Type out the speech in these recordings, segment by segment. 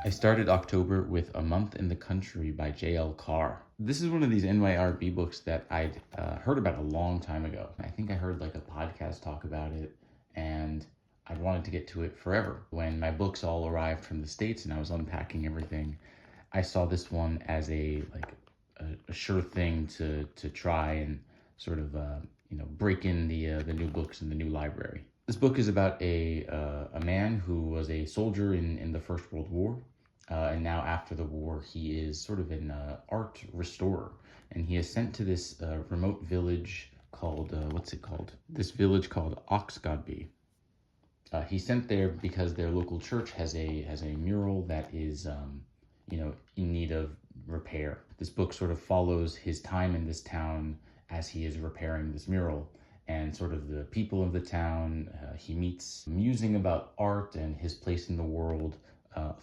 I started October with A Month in the Country by J.L. Carr. This is one of these NYRB books that I'd heard about a long time ago. I think I heard like a podcast talk about it, and I'd wanted to get to it forever. When my books all arrived from the States and I was unpacking everything, I saw this one as a sure thing to try and sort of break in the new books in the new library. This book is about a man who was a soldier in the First World War. And now after the war, he is sort of an art restorer. And he is sent to this remote village called, This village called Oxgodby. He's sent there because their local church has a mural that is, in need of repair. This book sort of follows his time in this town as he is repairing this mural, and sort of the people of the town he meets, musing about art and his place in the world,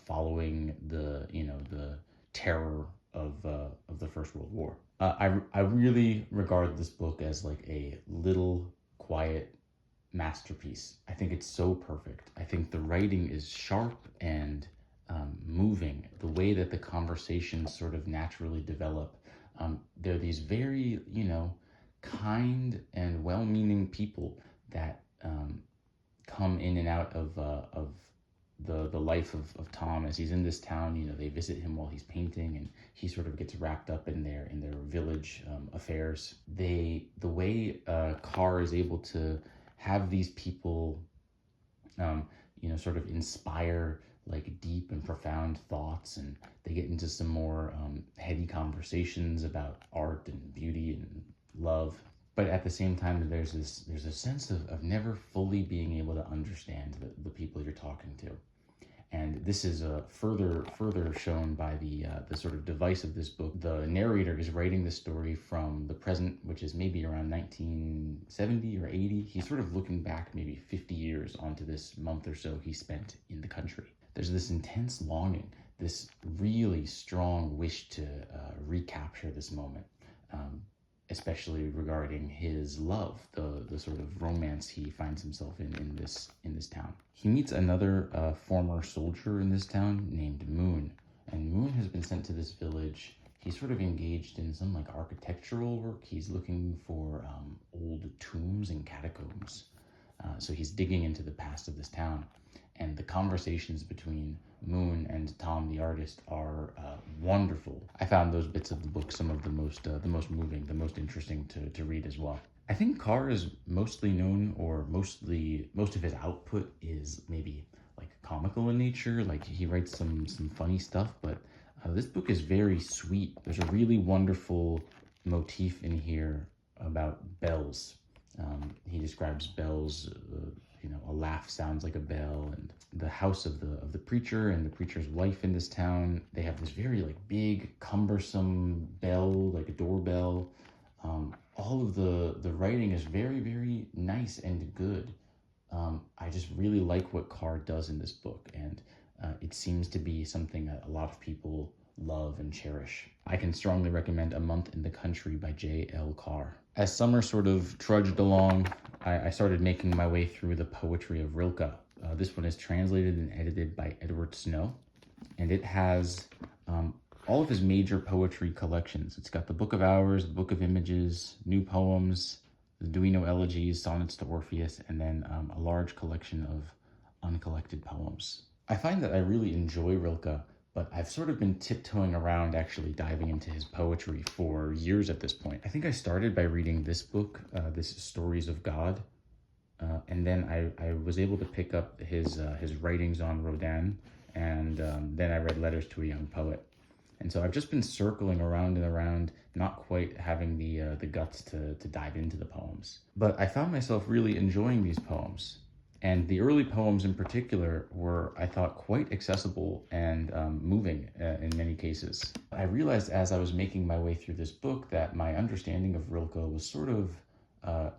following the terror of the First World War. I really regard this book as like a little quiet masterpiece. I think it's so perfect. I think the writing is sharp and moving. The way that the conversations sort of naturally develop. They're these very, kind and well-meaning people that come in and out of the life of Tom as he's in this town. They visit him while he's painting, and he sort of gets wrapped up in their village affairs. The way Carr is able to have these people, sort of inspire like deep and profound thoughts, and they get into some more heady conversations about art and beauty and love. But at the same time, there's a sense of never fully being able to understand the people you're talking to. And this is further shown by the sort of device of this book. The narrator is writing the story from the present, which is maybe around 1970 or 80. He's sort of looking back maybe 50 years onto this month or so he spent in the country. There's this intense longing, this really strong wish to recapture this moment, especially regarding his love, the sort of romance he finds himself in this town. He meets another former soldier in this town named Moon, and Moon has been sent to this village. He's sort of engaged in some like architectural work. He's looking for old tombs and catacombs. So he's digging into the past of this town. And the conversations between Moon and Tom the artist are wonderful. I found those bits of the book some of the most moving, the most interesting to read as well. I think Carr is mostly known, or most of his output is maybe like comical in nature. Like he writes some funny stuff, but this book is very sweet. There's a really wonderful motif in here about bells. He describes bells. A laugh sounds like a bell, and the house of the preacher and the preacher's wife in this town, they have this very like big, cumbersome bell, like a doorbell. All of the writing is very, very nice and good. I just really like what Carr does in this book, and it seems to be something that a lot of people love and cherish. I can strongly recommend A Month in the Country by J.L. Carr. As summer sort of trudged along, I started making my way through the poetry of Rilke. This one is translated and edited by Edward Snow, and it has all of his major poetry collections. It's got the Book of Hours, the Book of Images, New Poems, the Duino Elegies, Sonnets to Orpheus, and then a large collection of uncollected poems. I find that I really enjoy Rilke, but I've sort of been tiptoeing around actually diving into his poetry for years at this point. I think I started by reading this book, this Stories of God, and then I was able to pick up his writings on Rodin, and then I read Letters to a Young Poet. And so I've just been circling around and around, not quite having the guts to dive into the poems. But I found myself really enjoying these poems. And the early poems in particular were, I thought, quite accessible and moving in many cases. I realized as I was making my way through this book that my understanding of Rilke was sort of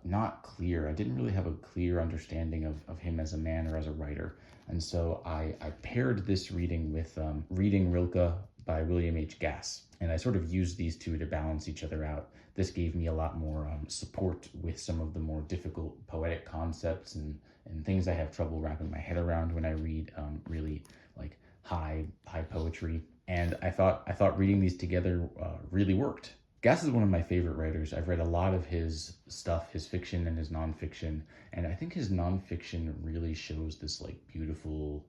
not clear. I didn't really have a clear understanding of him as a man or as a writer. And so I paired this reading with reading Rilke by William H. Gass. And I sort of used these two to balance each other out. This gave me a lot more support with some of the more difficult poetic concepts and things I have trouble wrapping my head around when I read really like high poetry. And I thought reading these together really worked. Gass is one of my favorite writers. I've read a lot of his stuff, his fiction and his nonfiction, and I think his nonfiction really shows this like beautiful,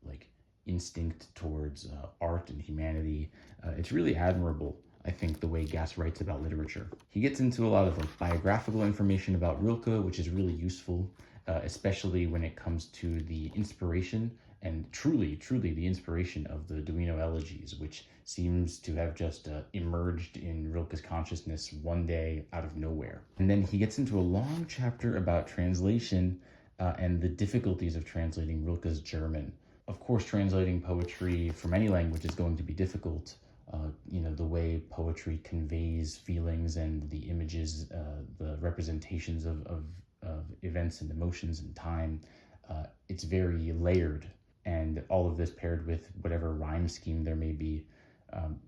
like instinct towards art and humanity. It's really admirable, I think, the way Gass writes about literature. He gets into a lot of like biographical information about Rilke, which is really useful, especially when it comes to the inspiration and truly the inspiration of the Duino elegies, which seems to have just emerged in Rilke's consciousness one day out of nowhere. And then he gets into a long chapter about translation and the difficulties of translating Rilke's German. Of course, translating poetry from any language is going to be difficult. The way poetry conveys feelings and the images, the representations of events and emotions and time, it's very layered. And all of this paired with whatever rhyme scheme there may be,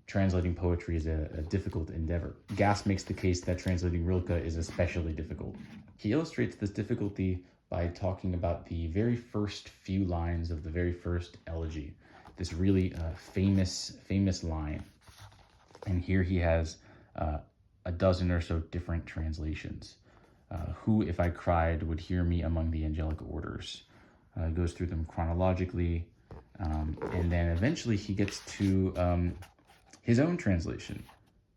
translating poetry is a difficult endeavor. Gass makes the case that translating Rilke is especially difficult. He illustrates this difficulty by talking about the very first few lines of the very first elegy, this really famous line. And here he has a dozen or so different translations. Who, if I cried, would hear me among the angelic orders? Goes through them chronologically, and then eventually he gets to his own translation.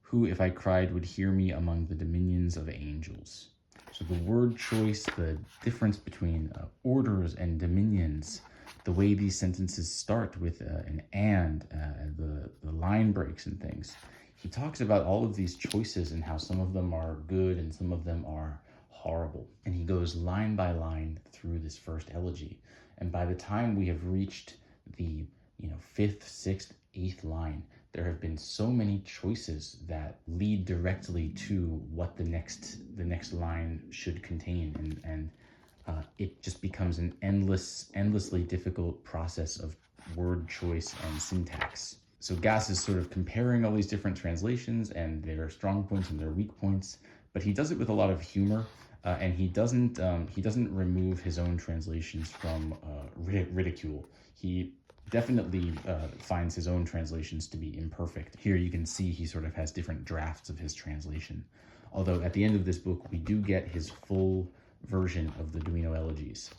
Who, if I cried, would hear me among the dominions of angels? So the word choice, the difference between orders and dominions, the way these sentences start with an and, the line breaks and things. He talks about all of these choices and how some of them are good and some of them are horrible. And he goes line by line through this first elegy. And by the time we have reached the fifth, sixth, eighth line, there have been so many choices that lead directly to what the next line should contain, and it just becomes an endlessly difficult process of word choice and syntax. So Gass is sort of comparing all these different translations and their strong points and their weak points, but he does it with a lot of humor. And he doesn't remove his own translations from ridicule. He definitely finds his own translations to be imperfect. Here you can see he sort of has different drafts of his translation. Although at the end of this book, we do get his full version of the Duino elegies.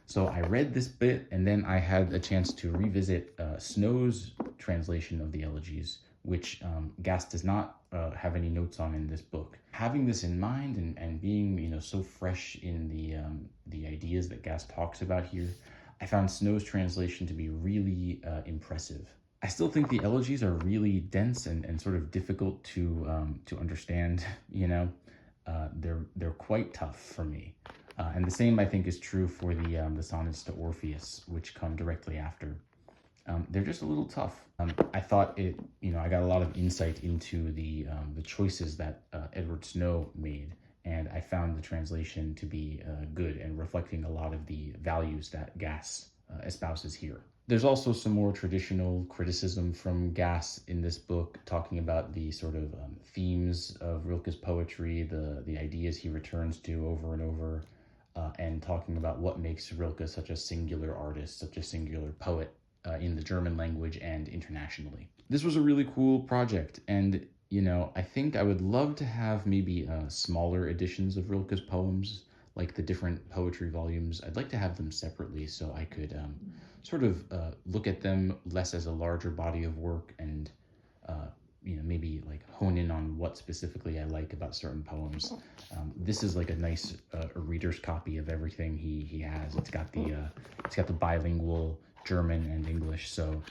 So I read this bit, and then I had a chance to revisit Snow's translation of the elegies, which Gass does not have any notes on in this book. Having this in mind and being so fresh in the ideas that Gass talks about here, I found Snow's translation to be really impressive. I still think the elegies are really dense and sort of difficult to understand. They're quite tough for me. And the same, I think, is true for the sonnets to Orpheus, which come directly after. They're just a little tough. I thought I got a lot of insight into the choices that Edward Snow made, and I found the translation to be good and reflecting a lot of the values that Gass espouses here. There's also some more traditional criticism from Gass in this book, talking about the sort of themes of Rilke's poetry, the ideas he returns to over and over, and talking about what makes Rilke such a singular artist, such a singular poet in the German language and internationally. This was a really cool project, and I think I would love to have maybe smaller editions of Rilke's poems, like the different poetry volumes. I'd like to have them separately so I could sort of look at them less as a larger body of work and maybe like hone in on what specifically I like about certain poems. This is like a nice a reader's copy of everything he has. It's got the bilingual German and English. So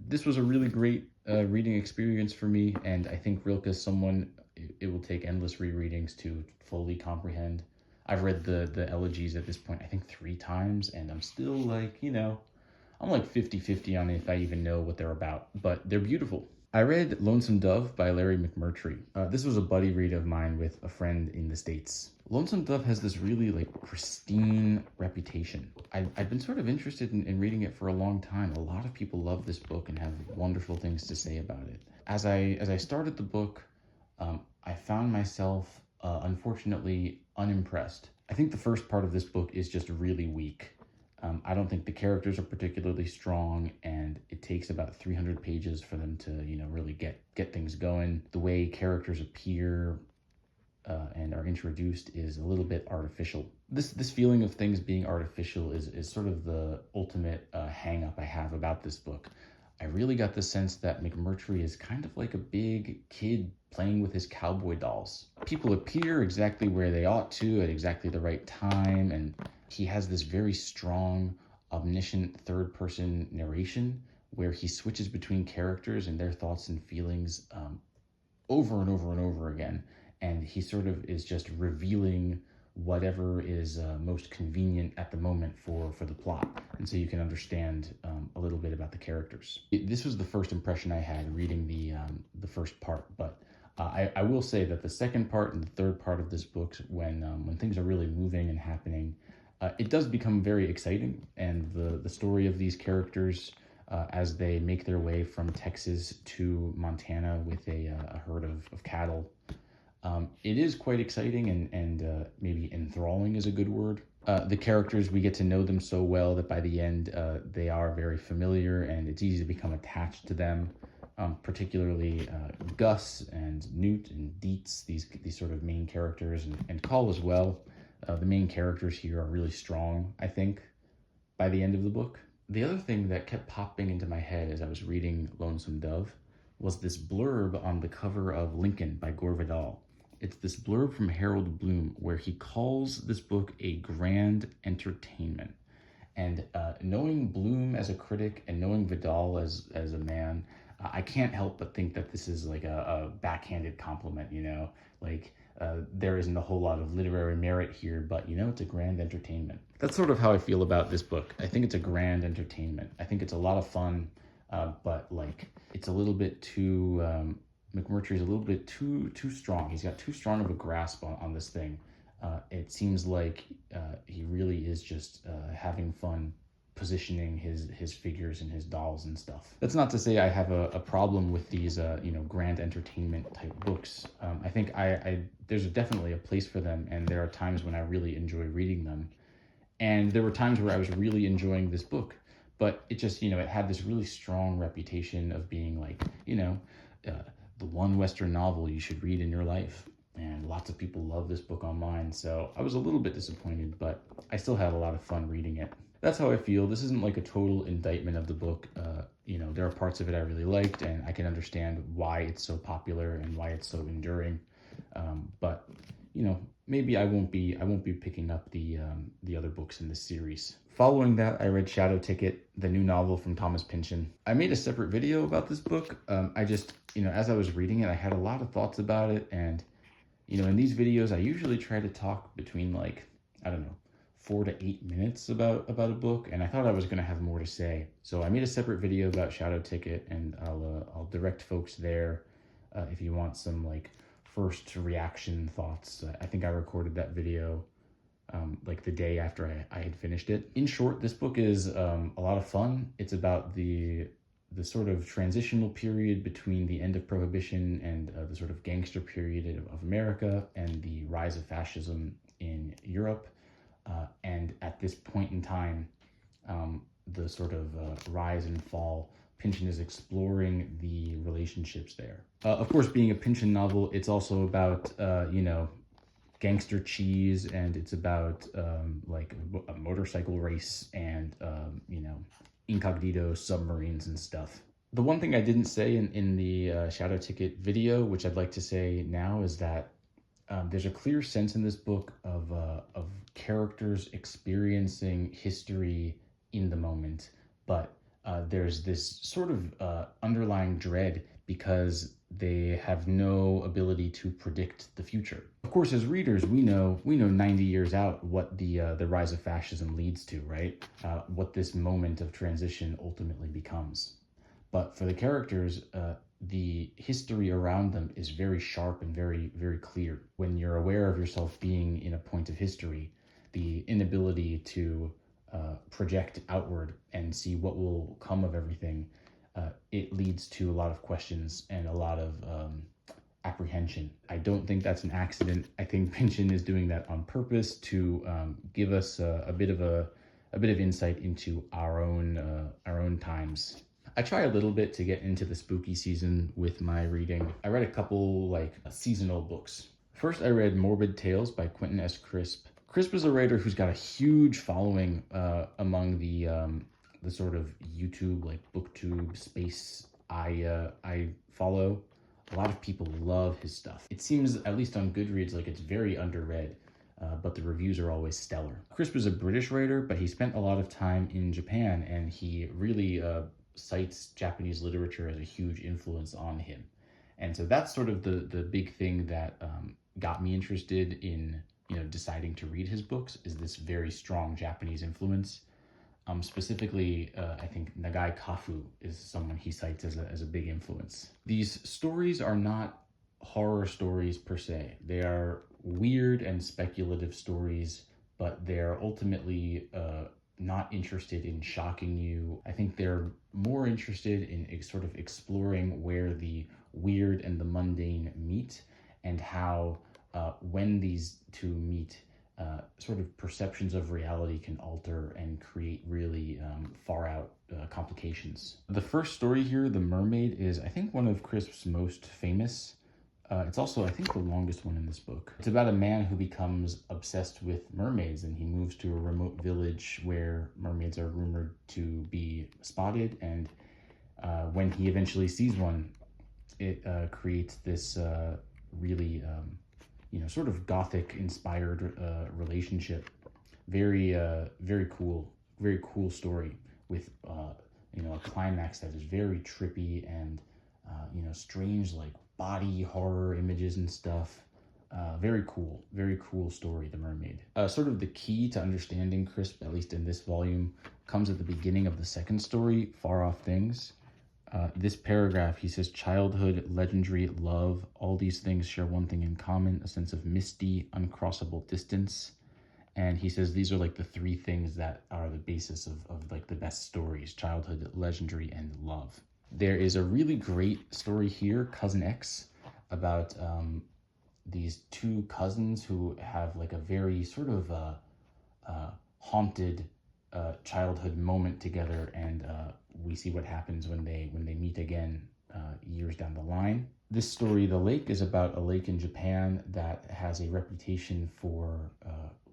this was a really great reading experience for me, and I think Rilke is someone it will take endless rereadings to fully comprehend. I've read the elegies at this point, I think 3 times, and I'm still like, I'm like 50-50 on if I even know what they're about, but they're beautiful. I read Lonesome Dove by Larry McMurtry. This was a buddy read of mine with a friend in the States. Lonesome Dove has this really like pristine reputation. I've been sort of interested in reading it for a long time. A lot of people love this book and have wonderful things to say about it. As I started the book, I found myself unfortunately unimpressed. I think the first part of this book is just really weak. I don't think the characters are particularly strong, and it takes about 300 pages for them to, really get things going. The way characters appear and are introduced is a little bit artificial. This feeling of things being artificial is sort of the ultimate hang up I have about this book. I really got the sense that McMurtry is kind of like a big kid playing with his cowboy dolls. People appear exactly where they ought to at exactly the right time, and he has this very strong, omniscient third-person narration where he switches between characters and their thoughts and feelings over and over and over again. And he sort of is just revealing whatever is most convenient at the moment for the plot. And so you can understand a little bit about the characters. This was the first impression I had reading the first part, but I will say that the second part and the third part of this book, when things are really moving and happening, it does become very exciting, and the story of these characters as they make their way from Texas to Montana with a herd of cattle. It is quite exciting and maybe enthralling is a good word. The characters, we get to know them so well that by the end they are very familiar and it's easy to become attached to them, particularly Gus and Newt and Dietz, these sort of main characters, and Call as well. The main characters here are really strong, I think, by the end of the book. The other thing that kept popping into my head as I was reading Lonesome Dove was this blurb on the cover of Lincoln by Gore Vidal. It's this blurb from Harold Bloom where he calls this book a grand entertainment. And knowing Bloom as a critic and knowing Vidal as a man, I can't help but think that this is like a backhanded compliment, like there isn't a whole lot of literary merit here, but it's a grand entertainment. That's sort of how I feel about this book. I think it's a grand entertainment. I think it's a lot of fun, but like it's a little bit too, McMurtry's a little bit too strong. He's got too strong of a grasp on this thing. It seems like he really is just having fun positioning his figures and his dolls and stuff. That's not to say I have a problem with these grand entertainment type books. I think there's definitely a place for them, and there are times when I really enjoy reading them. And there were times where I was really enjoying this book, but it just, it had this really strong reputation of being like, the one Western novel you should read in your life. And lots of people love this book online, so I was a little bit disappointed, but I still had a lot of fun reading it. That's how I feel. This isn't like a total indictment of the book. There are parts of it I really liked, and I can understand why it's so popular and why it's so enduring. But maybe I won't be picking up the other books in this series. Following that, I read Shadow Ticket, the new novel from Thomas Pynchon. I made a separate video about this book. I just, as I was reading it, I had a lot of thoughts about it, and in these videos, I usually try to talk between 4 to 8 minutes about a book, and I thought I was going to have more to say. So I made a separate video about Shadow Ticket, and I'll direct folks there if you want some first reaction thoughts. I think I recorded that video the day after I had finished it. In short, this book is a lot of fun. It's about the sort of transitional period between the end of Prohibition and the sort of gangster period of America and the rise of fascism in Europe. And at this point in time, the sort of rise and fall, Pynchon is exploring the relationships there. Of course, being a Pynchon novel, it's also about, gangster cheese, and it's about a motorcycle race and, incognito submarines and stuff. The one thing I didn't say in the Shadow Ticket video, which I'd like to say now, is that there's a clear sense in this book of characters experiencing history in the moment, but there's this sort of underlying dread because they have no ability to predict the future. Of course, as readers, we know 90 years out what the rise of fascism leads to, right? What this moment of transition ultimately becomes. But for the characters, the history around them is very sharp and very, very clear. When you're aware of yourself being in a point of history, the inability to project outward and see what will come of everything, it leads to a lot of questions and a lot of apprehension. I don't think that's an accident. I think Pynchon is doing that on purpose to give us a bit of insight into our own times. I try a little bit to get into the spooky season with my reading. I read a couple like seasonal books. First, I read Morbid Tales by Quentin S. Crisp. Crisp is a writer who's got a huge following among the sort of YouTube like booktube space I follow. A lot of people love his stuff. It seems, at least on Goodreads, like it's very underread, but the reviews are always stellar. Crisp is a British writer, but he spent a lot of time in Japan, and he really cites Japanese literature as a huge influence on him. And so that's sort of the big thing that got me interested in deciding to read his books, is this very strong Japanese influence. Specifically, I think Nagai Kafu is someone he cites as a big influence. These stories are not horror stories per se. They are weird and speculative stories, but they're ultimately not interested in shocking you. I think they're more interested in sort of exploring where the weird and the mundane meet, and how when these two meet, sort of perceptions of reality can alter and create really far out complications. The first story here, The Mermaid, is I think one of Crisp's most famous. It's also, I think, the longest one in this book. It's about a man who becomes obsessed with mermaids, and he moves to a remote village where mermaids are rumored to be spotted, and when he eventually sees one, it creates this really sort of gothic inspired relationship. Very cool story with a climax that is very trippy and strange, like body horror images and stuff. Very cool story, The Mermaid. Sort of the key to understanding Crisp, at least in this volume, comes at the beginning of the second story, Far Off Things. This paragraph, he says, childhood, legendary, love, all these things share one thing in common, a sense of misty, uncrossable distance. And he says these are like the three things that are the basis of like the best stories: childhood, legendary, and love. There is a really great story here, Cousin X, about these two cousins who have like a very sort of haunted childhood moment together, and we see what happens when they meet again years down the line. This story, The Lake, is about a lake in Japan that has a reputation for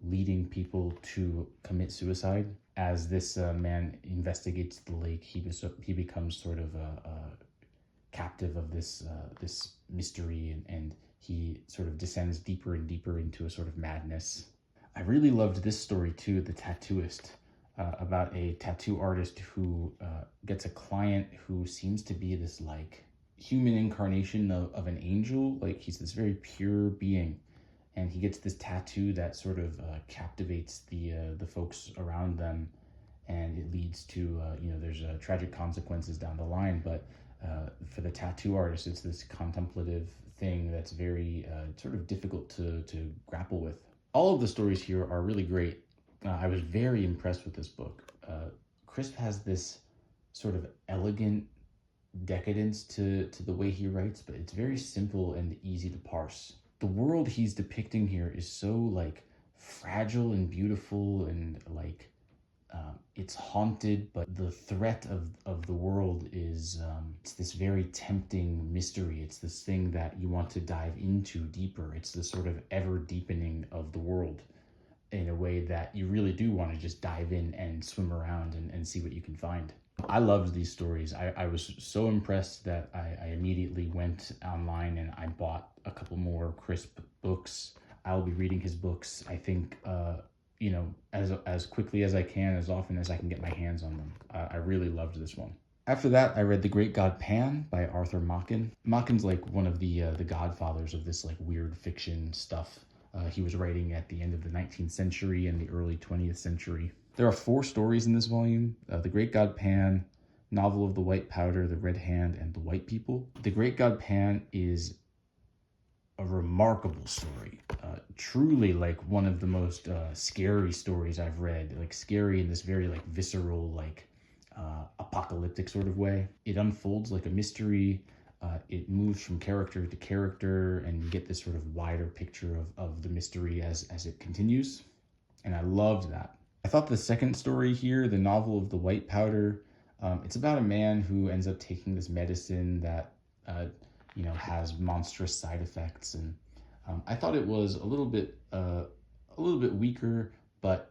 leading people to commit suicide. As this man investigates the lake, he becomes sort of a captive of this mystery, and he sort of descends deeper and deeper into a sort of madness. I really loved this story too, The Tattooist, about a tattoo artist who gets a client who seems to be this like human incarnation of an angel. Like he's this very pure being, and he gets this tattoo that sort of captivates the folks around them, and it leads to there's tragic consequences down the line. But for the tattoo artist, it's this contemplative thing that's very sort of difficult to grapple with. All of the stories here are really great. I was very impressed with this book. Crisp has this sort of elegant decadence to the way he writes, but it's very simple and easy to parse. The world he's depicting here is so like fragile and beautiful, and like it's haunted, but the threat of the world is it's this very tempting mystery. It's this thing that you want to dive into deeper. It's this sort of ever deepening of the world in a way that you really do want to just dive in and swim around and see what you can find. I loved these stories. I was so impressed that I immediately went online and I bought a couple more Crisp books. I'll be reading his books, I think, as quickly as I can, as often as I can get my hands on them. I really loved this one. After that, I read The Great God Pan by Arthur Machen. Machen's like one of the godfathers of this like weird fiction stuff. He was writing at the end of the 19th century and the early 20th century. There are 4 stories in this volume: The Great God Pan, Novel of the White Powder, The Red Hand, and The White People. The Great God Pan is a remarkable story. Truly like one of the most scary stories I've read. Like scary in this very like visceral, like apocalyptic sort of way. It unfolds like a mystery. It moves from character to character, and you get this sort of wider picture of the mystery as it continues. And I loved that. I thought the second story here, the Novel of the White Powder, it's about a man who ends up taking this medicine that has monstrous side effects, and I thought it was a little bit weaker, but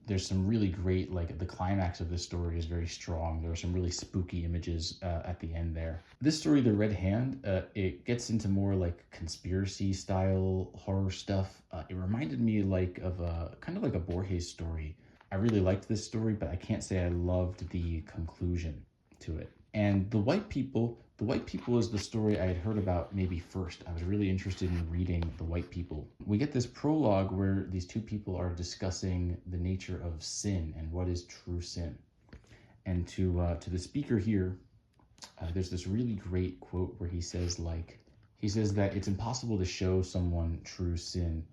there's some really great, like the climax of this story is very strong. There are some really spooky images at the end there. This story, The Red Hand, it gets into more like conspiracy style horror stuff. It reminded me like of a kind of like a Borges story. I really liked this story, but I can't say I loved the conclusion to it. And The White People is the story I had heard about maybe first. I was really interested in reading The White People. We get this prologue where these two people are discussing the nature of sin and what is true sin. And to the speaker here, there's this really great quote where he says that it's impossible to show someone true sin,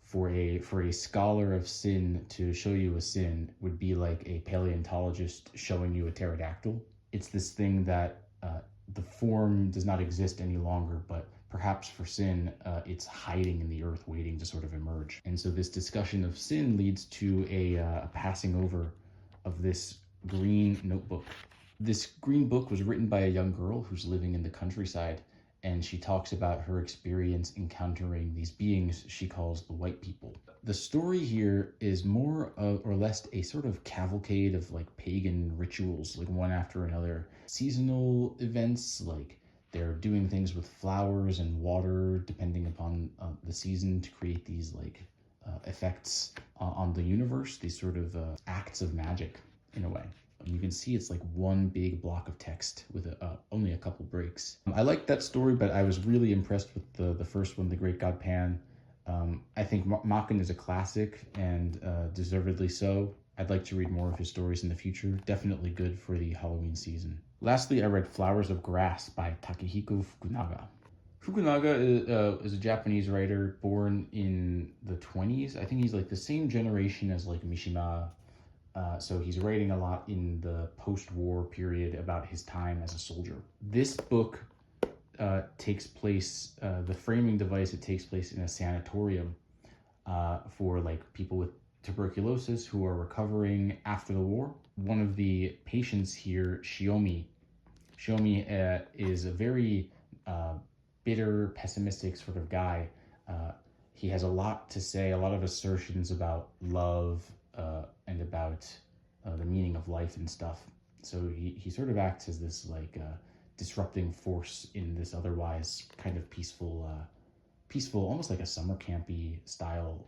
for a scholar of sin to show you a sin would be like a paleontologist showing you a pterodactyl. It's this thing that the form does not exist any longer, but perhaps for sin, it's hiding in the earth, waiting to sort of emerge. And so this discussion of sin leads to a passing over of this green notebook. This green book was written by a young girl who's living in the countryside, and she talks about her experience encountering these beings she calls the White People. The story here is more or less a sort of cavalcade of like pagan rituals, like one after another. Seasonal events, like they're doing things with flowers and water depending upon the season to create these like effects on the universe, these sort of acts of magic in a way. You can see it's like one big block of text with only a couple breaks. I liked that story, but I was really impressed with the first one, The Great God Pan. I think Machen is a classic, and deservedly so. I'd like to read more of his stories in the future. Definitely good for the Halloween season. Lastly, I read Flowers of Grass by Takehiko Fukunaga. Fukunaga is a Japanese writer born in the 20s. I think he's like the same generation as like Mishima. So he's writing a lot in the post-war period about his time as a soldier. This book takes place, the framing device, it takes place in a sanatorium for like people with tuberculosis who are recovering after the war. One of the patients here, Shiomi is a very bitter, pessimistic sort of guy. He has a lot to say, a lot of assertions about love, and about the meaning of life and stuff. So he sort of acts as this like disrupting force in this otherwise kind of peaceful, almost like a summer campy style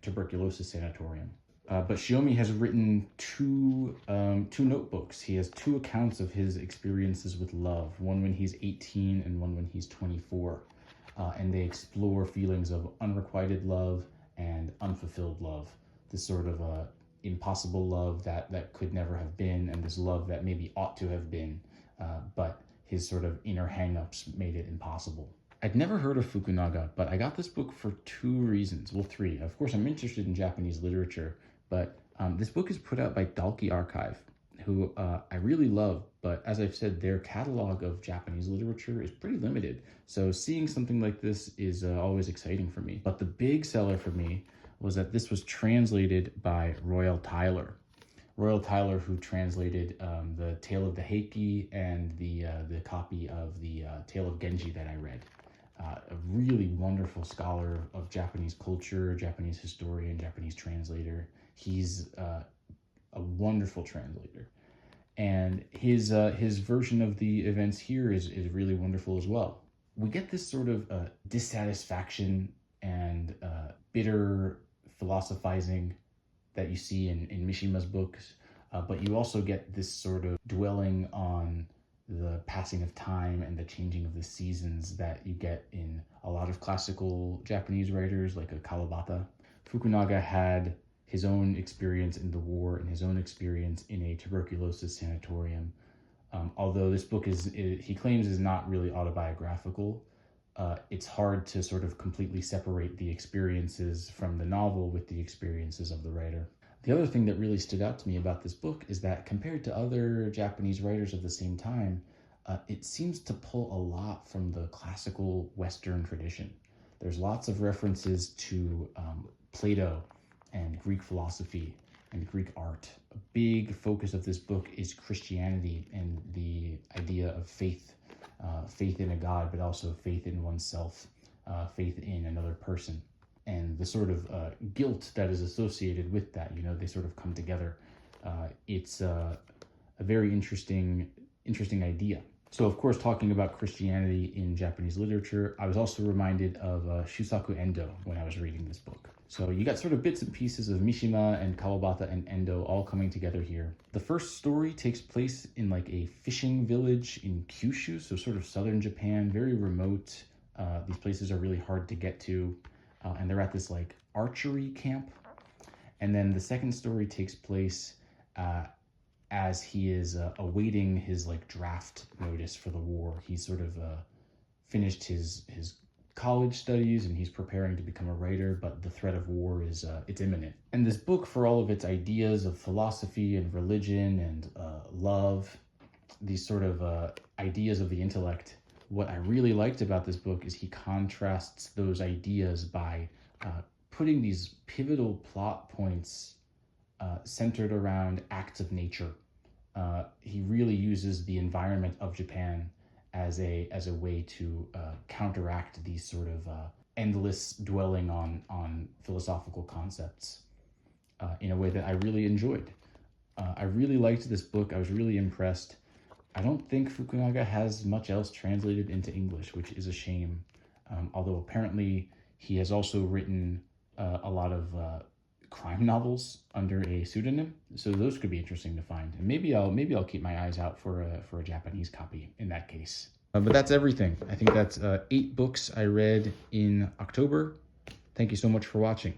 tuberculosis sanatorium. But Shiomi has written two notebooks. He has two accounts of his experiences with love, one when he's 18 and one when he's 24. And they explore feelings of unrequited love and unfulfilled love. This sort of impossible love that could never have been, and this love that maybe ought to have been, but his sort of inner hang-ups made it impossible. I'd never heard of Fukunaga, but I got this book for two reasons. Well, three. Of course, I'm interested in Japanese literature, but this book is put out by Dalkey Archive, who I really love, but as I've said, their catalog of Japanese literature is pretty limited. So seeing something like this is always exciting for me. But the big seller for me was that this was translated by Royal Tyler. Royal Tyler, who translated the Tale of the Heike and the copy of the Tale of Genji that I read. A really wonderful scholar of Japanese culture, Japanese historian, Japanese translator. He's a wonderful translator. And his version of the events here is really wonderful as well. We get this sort of dissatisfaction and bitter philosophizing that you see in Mishima's books, but you also get this sort of dwelling on the passing of time and the changing of the seasons that you get in a lot of classical Japanese writers like a Kawabata. Fukunaga had his own experience in the war and his own experience in a tuberculosis sanatorium. Although this book he claims is not really autobiographical, it's hard to sort of completely separate the experiences from the novel with the experiences of the writer. The other thing that really stood out to me about this book is that compared to other Japanese writers of the same time, it seems to pull a lot from the classical Western tradition. There's lots of references to Plato and Greek philosophy and Greek art. A big focus of this book is Christianity and the idea of faith, faith in a God, but also faith in oneself, faith in another person, and the sort of guilt that is associated with that. You know, they sort of come together. It's a very interesting idea. So, of course, talking about Christianity in Japanese literature, I was also reminded of Shusaku Endo when I was reading this book. So you got sort of bits and pieces of Mishima and Kawabata and Endo all coming together here. The first story takes place in like a fishing village in Kyushu, so sort of southern Japan, very remote. These places are really hard to get to, and they're at this like archery camp. And then the second story takes place as he is awaiting his like draft notice for the war. He's sort of finished his college studies and he's preparing to become a writer, but the threat of war is it's imminent. And this book, for all of its ideas of philosophy and religion and love, these sort of ideas of the intellect, what I really liked about this book is he contrasts those ideas by putting these pivotal plot points centered around acts of nature. He really uses the environment of Japan as a way to counteract these sort of endless dwelling on philosophical concepts in a way that I really enjoyed. I really liked this book. I was really impressed. I don't think Fukunaga has much else translated into English, which is a shame. Although apparently he has also written a lot of crime novels under a pseudonym, so those could be interesting to find. And maybe I'll keep my eyes out for a Japanese copy in that case. But that's everything. I think that's 8 books I read in October. Thank you so much for watching.